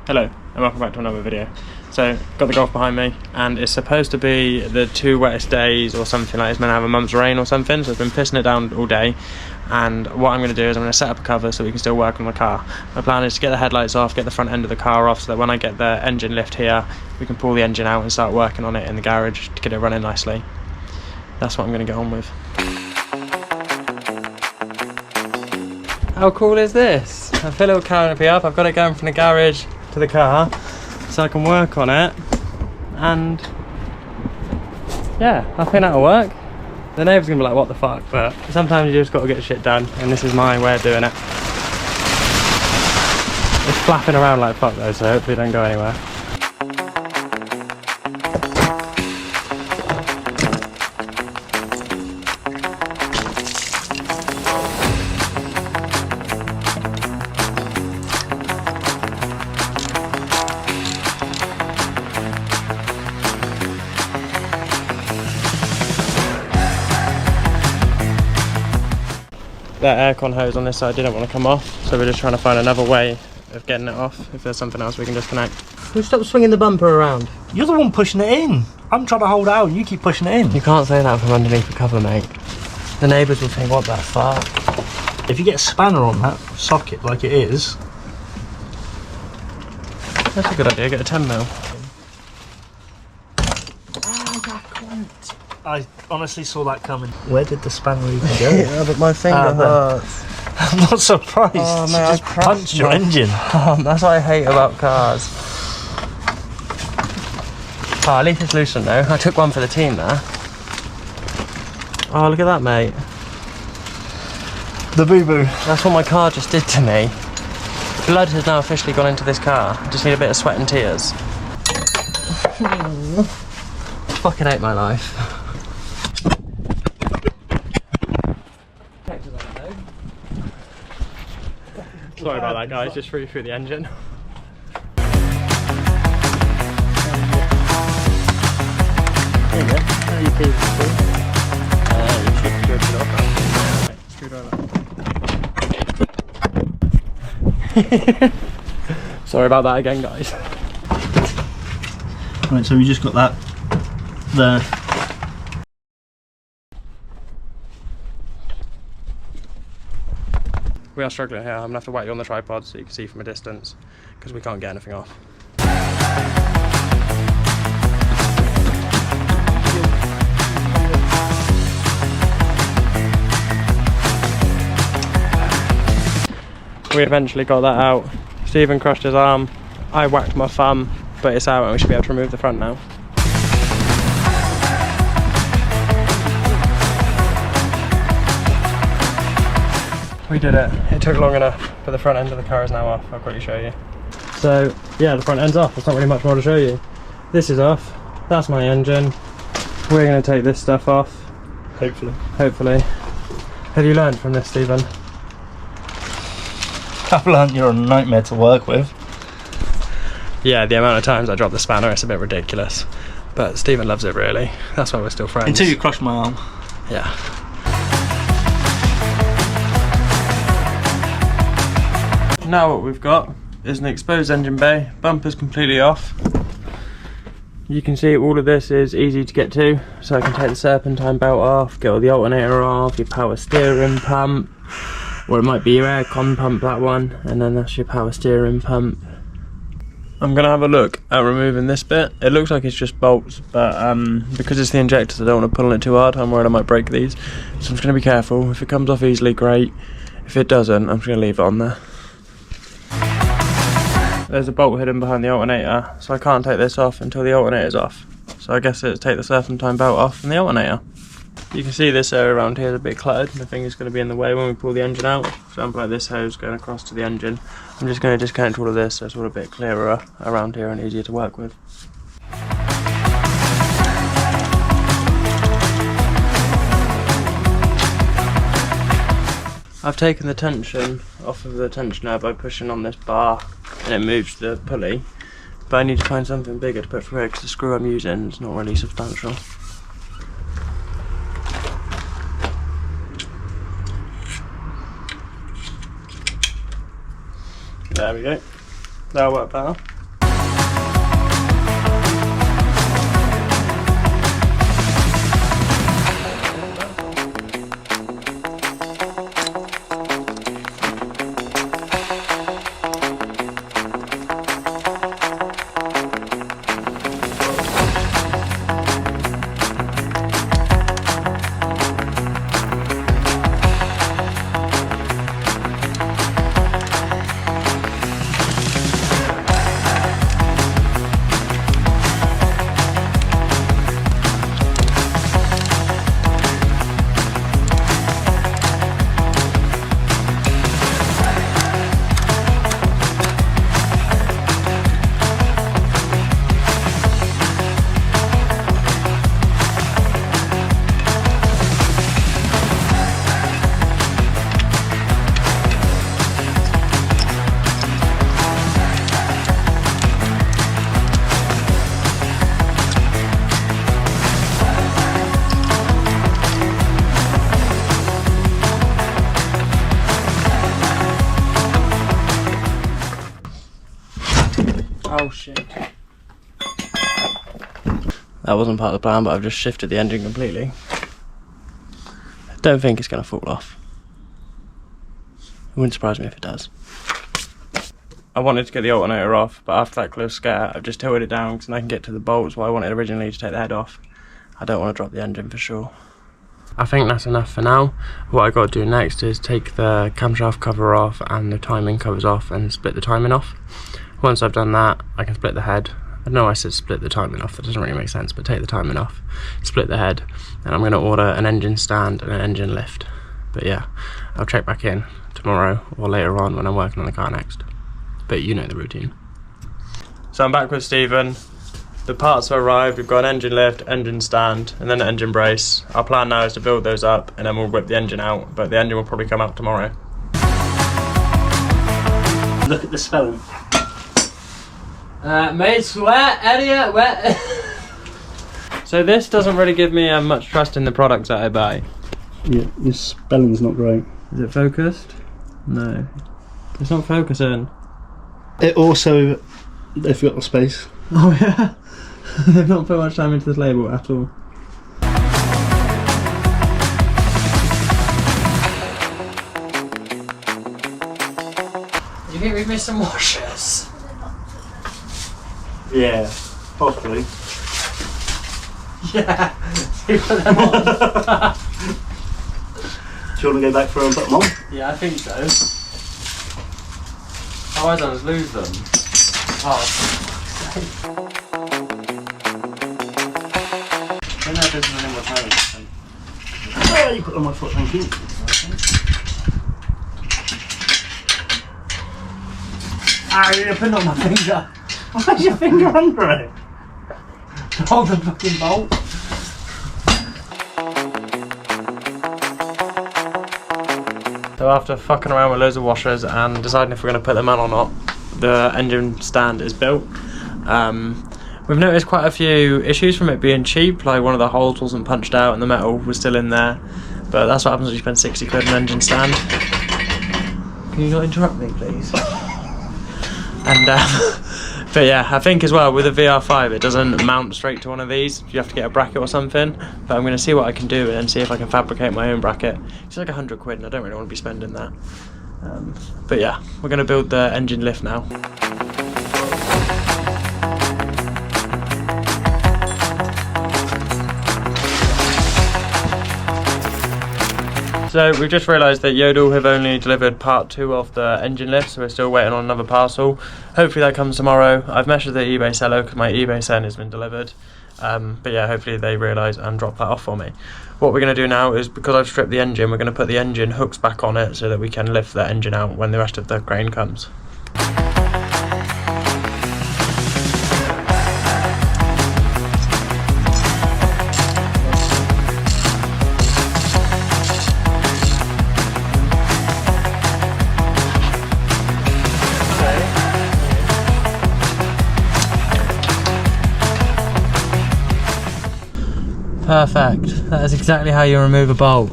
Hello and welcome back to another video. So, got the Golf behind me and it's supposed to be the 2 wettest days or something like it's meant to have a month's rain or something, so I've been pissing it down all day, and what I'm going to do is I'm going to set up a cover so we can still work on the car. My plan is to get the headlights off, get the front end of the car off, so that when I get the engine lift here we can pull the engine out and start working on it in the garage to get it running nicely. That's what I'm going to get on with. How cool is this? I put a little canopy up, I've got it going from the garage to the car so I can work on it, and yeah, I think that'll work. The neighbours are gonna be like, what the fuck, but sometimes you just got to get shit done, and this is my way of doing it. It's flapping around like fuck though, so hopefully it don't go anywhere. That aircon hose on this side didn't want to come off, so we're just trying to find another way of getting it off. If there's something else we can disconnect. Will you stop swinging the bumper around? You're the one pushing it in. I'm trying to hold it out, you keep pushing it in. You can't say that from underneath the cover, mate. The neighbours will think, what the fuck? If you get a spanner on that socket like it is... That's a good idea, get a 10mm. I honestly saw that coming. Where did the spanner even go? Yeah, but my finger hurts. I'm not surprised. Oh, you mate, just punched your engine. Oh, that's what I hate about cars. Oh, at least it's loosened though. I took one for the team there. Oh, look at that, mate. The boo-boo. That's what my car just did to me. Blood has now officially gone into this car. I just need a bit of sweat and tears. I fucking hate my life. Sorry about that, guys, just threw the engine. Sorry about that again, guys. Right, so we just got that there. We are struggling here. I'm gonna have to whack you on the tripod so you can see from a distance, because we can't get anything off. We eventually got that out. Stephen crushed his arm, I whacked my thumb, but it's out and we should be able to remove the front now. We did it. It took long enough, but the front end of the car is now off. I'll quickly show you. So, yeah, the front end's off. There's not really much more to show you. This is off. That's my engine. We're going to take this stuff off. Hopefully. Hopefully. Have you learned from this, Stephen? I've learned you're a nightmare to work with. Yeah, the amount of times I drop the spanner, it's a bit ridiculous. But Stephen loves it, really. That's why we're still friends. Until you crush my arm. Yeah. Now what we've got is an exposed engine bay, bumper's completely off. You can see all of this is easy to get to, so I can take the serpentine belt off, get all the alternator off, your power steering pump, or it might be your aircon pump, that one, and then that's your power steering pump. I'm going to have a look at removing this bit. It looks like it's just bolts, but because it's the injectors I don't want to pull on it too hard. I'm worried I might break these, so I'm just going to be careful. If it comes off easily, great. If it doesn't, I'm just going to leave it on there. There's a bolt hidden behind the alternator, so I can't take this off until the alternator's off. So I guess it's take the serpentine belt off from the alternator. You can see this area around here is a bit cluttered, and I think it's going to be in the way when we pull the engine out. For example, like this hose going across to the engine. I'm just going to disconnect all of this so it's all a bit clearer around here and easier to work with. I've taken the tension off of the tensioner by pushing on this bar and it moves the pulley, but I need to find something bigger to put through it because the screw I'm using is not really substantial. There we go. That'll work better. Oh shit. That wasn't part of the plan, but I've just shifted the engine completely. I don't think it's going to fall off. It wouldn't surprise me if it does. I wanted to get the alternator off, but after that close scare, I've just tilted it down because I can get to the bolts where I wanted originally to take the head off. I don't want to drop the engine for sure. I think that's enough for now. What I got to do next is take the camshaft cover off and the timing covers off and split the timing off. Once I've done that, I can split the head. I know I said split the timing off, that doesn't really make sense, but take the timing off, split the head, and I'm going to order an engine stand and an engine lift. But yeah, I'll check back in tomorrow or later on when I'm working on the car next. But you know the routine. So I'm back with Stephen. The parts have arrived. We've got an engine lift, engine stand, and then an engine brace. Our plan now is to build those up and then we'll whip the engine out, but the engine will probably come out tomorrow. Look at the spelling. Made sweat, idiot, wet. So this doesn't really give me much trust in the products that I buy. Yeah, your spelling's not great. Is it focused? No. It's not focusing. It also, they've got the space. Oh yeah? They've not put much time into this label at all. Do you think we've missed some washers? Yeah, possibly. Yeah, you put them on. Do you want to go back through and put them on? Yeah, I think so. Otherwise I'll just lose them. Oh. I don't know if this is any more time. Oh, you put them on my foot, thank you. Ah, you're putting on my finger. Why's your finger under it? Hold the fucking bolt. So after fucking around with loads of washers and deciding if we're going to put them on or not, the engine stand is built. We've noticed quite a few issues from it being cheap, like one of the holes wasn't punched out and the metal was still in there. But that's what happens when you spend 60 quid on an engine stand. Can you not interrupt me, please? And but yeah, I think as well with the VR5 it doesn't mount straight to one of these. You have to get a bracket or something. But I'm going to see what I can do and then see if I can fabricate my own bracket. It's like 100 quid and I don't really want to be spending that. But yeah, we're going to build the engine lift now. So we've just realised that Yodel have only delivered part 2 of the engine lift, so we're still waiting on another parcel. Hopefully that comes tomorrow. I've messaged the eBay seller because my eBay send has been delivered. But yeah, hopefully they realise and drop that off for me. What we're going to do now is, because I've stripped the engine, we're going to put the engine hooks back on it so that we can lift the engine out when the rest of the crane comes. Perfect. That is exactly how you remove a bolt.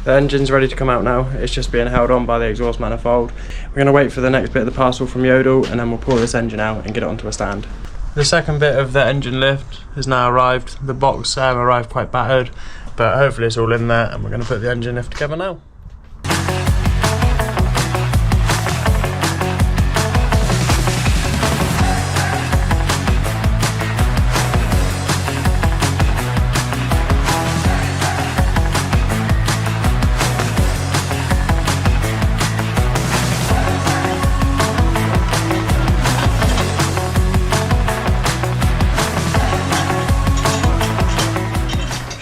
The engine's ready to come out now. It's just being held on by the exhaust manifold. We're going to wait for the next bit of the parcel from Yodel and then we'll pull this engine out and get it onto a stand. The second bit of the engine lift has now arrived. The box arrived quite battered, but hopefully it's all in there and we're going to put the engine lift together now.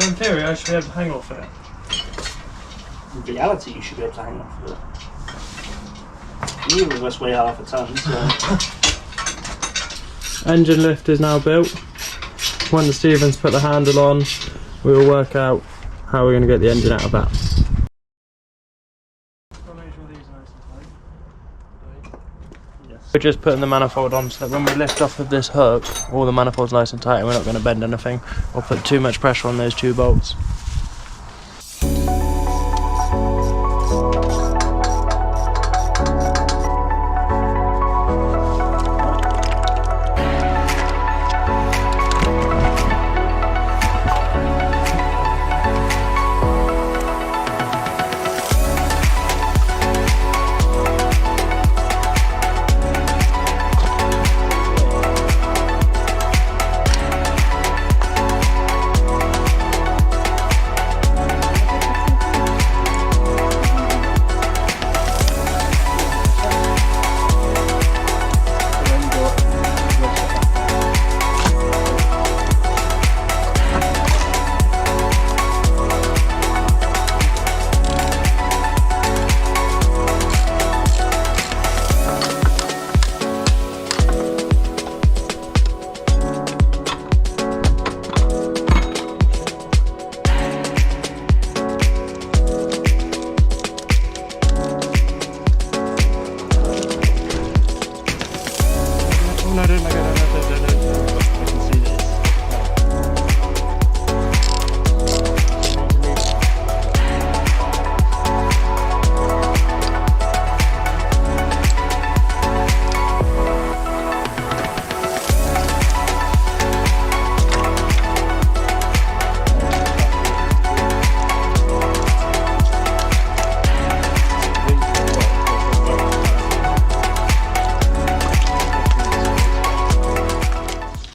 In theory, I should be able to hang off it. In reality, you should be able to hang off of it. Neither of us weigh half a ton, so... Engine lift is now built. When the Stevens put the handle on, we will work out how we're going to get the engine out of that. We're just putting the manifold on so that when we lift off of this hook, all the manifold's nice and tight and we're not going to bend anything or put too much pressure on those 2 bolts. Oh no, don't let go, don't. I can see this.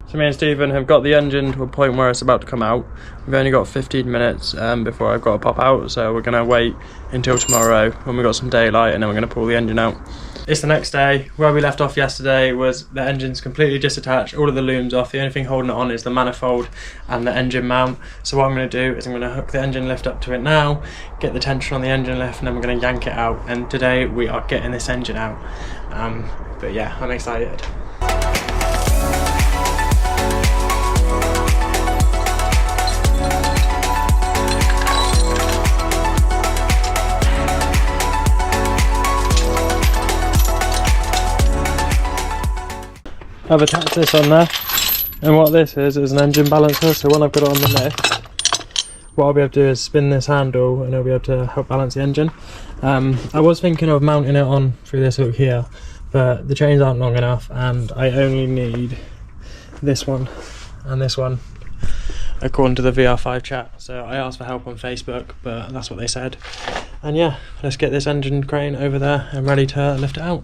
So me and Stephen have got the engine to a point where it's about to come out. We've only got 15 minutes before I've got to pop out, so we're going to wait until tomorrow when we've got some daylight, and then we're going to pull the engine out. It's the next day. Where we left off yesterday was the engine's completely disattached, all of the looms off. The only thing holding it on is the manifold and the engine mount. So what I'm going to do is I'm going to hook the engine lift up to it now, get the tension on the engine lift, and then we're going to yank it out. And today we are getting this engine out. But yeah, I'm excited. I've attached this on there, and what this is an engine balancer. So when I've got it on the lift, what I'll be able to do is spin this handle and I'll be able to help balance the engine. I was thinking of mounting it on through this hook here, but the chains aren't long enough and I only need this one and this one according to the VR5 chat. So I asked for help on Facebook, but that's what they said. And yeah, let's get this engine crane over there and ready to lift it out.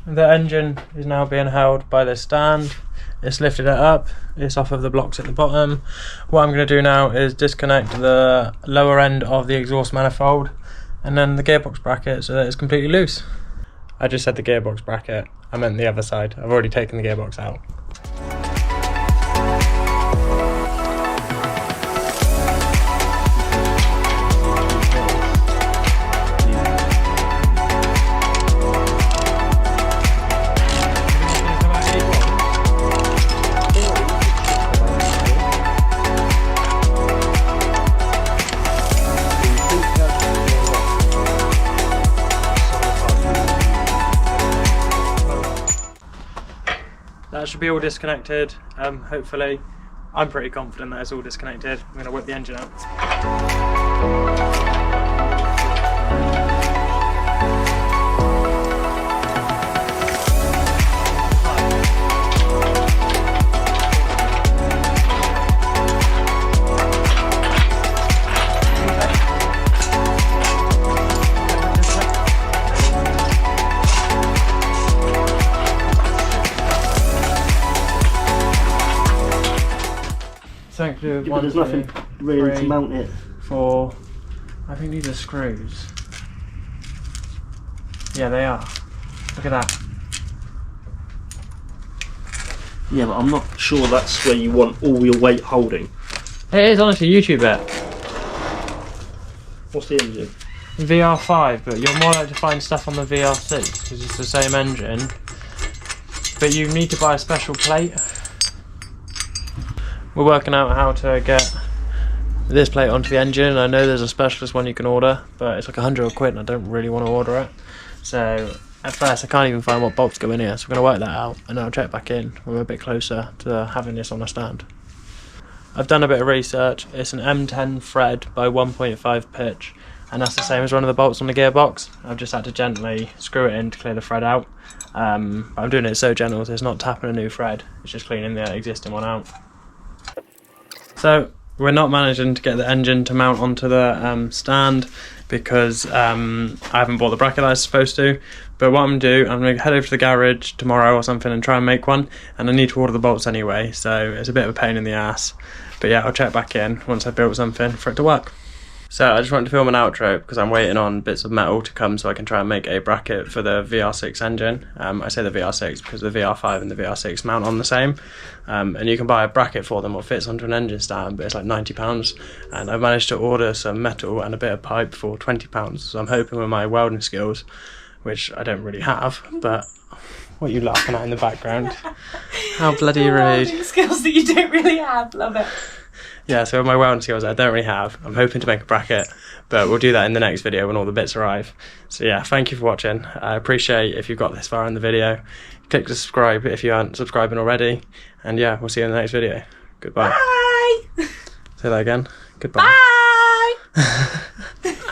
The engine is now being held by this stand. It's lifted it up, it's off of the blocks at the bottom. What I'm going to do now is disconnect the lower end of the exhaust manifold and then the gearbox bracket so that it's completely loose. I just said the gearbox bracket, I meant the other side. I've already taken the gearbox out. That should be all disconnected, hopefully. I'm pretty confident that it's all disconnected. I'm going to whip the engine out. Yeah, but there's nothing really to mount it. 4, I think these are screws. Yeah, they are. Look at that. Yeah, but I'm not sure that's where you want all your weight holding. It is honestly YouTube it. What's the engine? VR5, but you're more likely to find stuff on the VR6 because it's the same engine. But you need to buy a special plate. We're working out how to get this plate onto the engine. I know there's a specialist one you can order, but it's like £100 and I don't really want to order it. So at first I can't even find what bolts go in here, so we're going to work that out and then I'll check back in when we're a bit closer to having this on a stand. I've done a bit of research. It's an M10 thread by 1.5 pitch, and that's the same as one of the bolts on the gearbox. I've just had to gently screw it in to clear the thread out. I'm doing it so gentle, so it's not tapping a new thread, it's just cleaning the existing one out. So we're not managing to get the engine to mount onto the stand because I haven't bought the bracket that I was supposed to. But what I'm going to do, I'm going to head over to the garage tomorrow or something and try and make one. And I need to order the bolts anyway, so it's a bit of a pain in the ass. But yeah, I'll check back in once I've built something for it to work. So I just wanted to film an outro because I'm waiting on bits of metal to come so I can try and make a bracket for the VR6 engine. I say the VR6 because the VR5 and the VR6 mount on the same. And you can buy a bracket for them or fits onto an engine stand, but it's like £90. And I've managed to order some metal and a bit of pipe for £20. So I'm hoping with my welding skills, which I don't really have, but What are you laughing at in the background? How bloody rude. Welding skills that you don't really have. Love it. Yeah, so my welding skills I don't really have. I'm hoping to make a bracket, but we'll do that in the next video when all the bits arrive. So yeah, thank you for watching. I appreciate if you've got this far in the video. Click to subscribe if you aren't subscribing already. And yeah, we'll see you in the next video. Goodbye. Bye. Say that again. Goodbye. Bye.